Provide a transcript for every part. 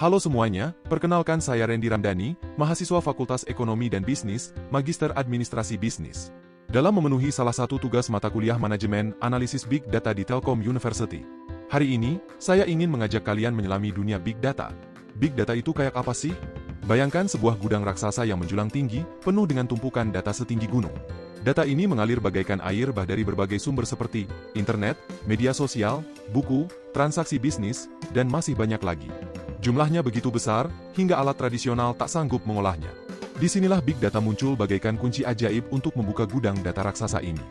Halo semuanya, perkenalkan saya Randy Ramdhani, mahasiswa Fakultas Ekonomi dan Bisnis, Magister Administrasi Bisnis. Dalam memenuhi salah satu tugas mata kuliah manajemen analisis Big Data di Telkom University. Hari ini, saya ingin mengajak kalian menyelami dunia Big Data. Big Data itu kayak apa sih? Bayangkan sebuah gudang raksasa yang menjulang tinggi, penuh dengan tumpukan data setinggi gunung. Data ini mengalir bagaikan air bah dari berbagai sumber seperti internet, media sosial, buku, transaksi bisnis, dan masih banyak lagi. Jumlahnya begitu besar, hingga alat tradisional tak sanggup mengolahnya. Disinilah Big Data muncul bagaikan kunci ajaib untuk membuka gudang data raksasa ini.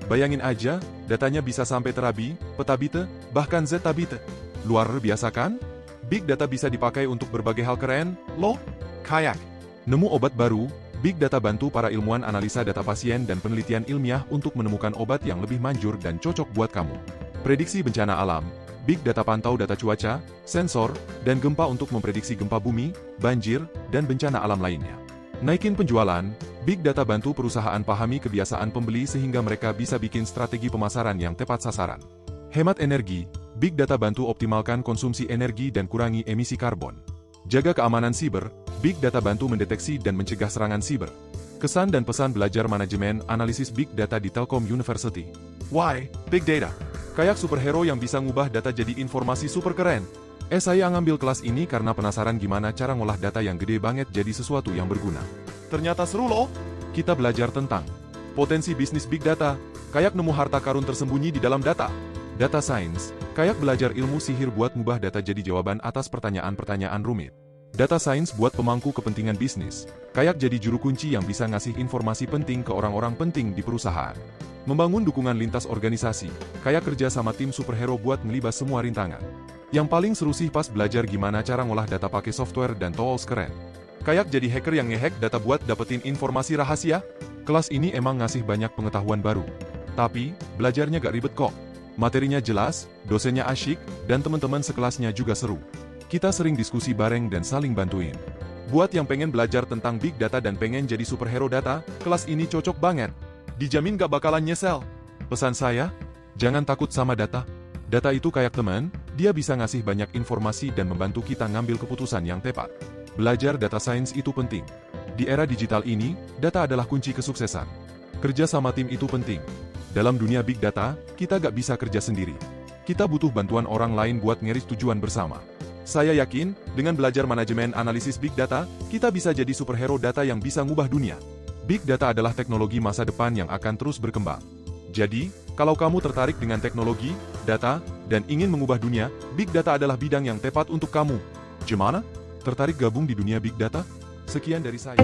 Bayangin aja, datanya bisa sampai terabi, petabite, bahkan zettabyte. Luar biasa kan? Big Data bisa dipakai untuk berbagai hal keren, loh. Kayak nemu obat baru, Big Data bantu para ilmuwan analisa data pasien dan penelitian ilmiah untuk menemukan obat yang lebih manjur dan cocok buat kamu. Prediksi bencana alam, Big Data pantau data cuaca, sensor, dan gempa untuk memprediksi gempa bumi, banjir, dan bencana alam lainnya. Naikin penjualan, Big Data bantu perusahaan pahami kebiasaan pembeli sehingga mereka bisa bikin strategi pemasaran yang tepat sasaran. Hemat energi, Big Data bantu optimalkan konsumsi energi dan kurangi emisi karbon. Jaga keamanan siber, Big Data bantu mendeteksi dan mencegah serangan siber. Kesan dan pesan belajar manajemen analisis Big Data di Telkom University. Why? Big Data. Kayak superhero yang bisa ngubah data jadi informasi super keren. Saya ngambil kelas ini karena penasaran gimana cara ngolah data yang gede banget jadi sesuatu yang berguna. Ternyata seru loh. Kita belajar tentang potensi bisnis Big Data, kayak nemu harta karun tersembunyi di dalam data. Data Science, kayak belajar ilmu sihir buat ngubah data jadi jawaban atas pertanyaan-pertanyaan rumit. Data Science buat pemangku kepentingan bisnis, kayak jadi juru kunci yang bisa ngasih informasi penting ke orang-orang penting di perusahaan. Membangun dukungan lintas organisasi, kayak kerja sama tim superhero buat ngelibas semua rintangan. Yang paling seru sih pas belajar gimana cara ngolah data pakai software dan tools keren. Kayak jadi hacker yang ngehack data buat dapetin informasi rahasia. Kelas ini emang ngasih banyak pengetahuan baru. Tapi, belajarnya gak ribet kok. Materinya jelas, dosennya asyik, dan teman-teman sekelasnya juga seru. Kita sering diskusi bareng dan saling bantuin. Buat yang pengen belajar tentang Big Data dan pengen jadi superhero data, kelas ini cocok banget. Dijamin gak bakalan nyesel. Pesan saya, jangan takut sama data. Data itu kayak teman, dia bisa ngasih banyak informasi dan membantu kita ngambil keputusan yang tepat. Belajar data science itu penting. Di era digital ini, data adalah kunci kesuksesan. Kerja sama tim itu penting. Dalam dunia Big Data, kita gak bisa kerja sendiri. Kita butuh bantuan orang lain buat ngeris tujuan bersama. Saya yakin, dengan belajar manajemen analisis Big Data, kita bisa jadi superhero data yang bisa ngubah dunia. Big Data adalah teknologi masa depan yang akan terus berkembang. Jadi, kalau kamu tertarik dengan teknologi, data, dan ingin mengubah dunia, Big Data adalah bidang yang tepat untuk kamu. Gimana? Tertarik gabung di dunia Big Data? Sekian dari saya.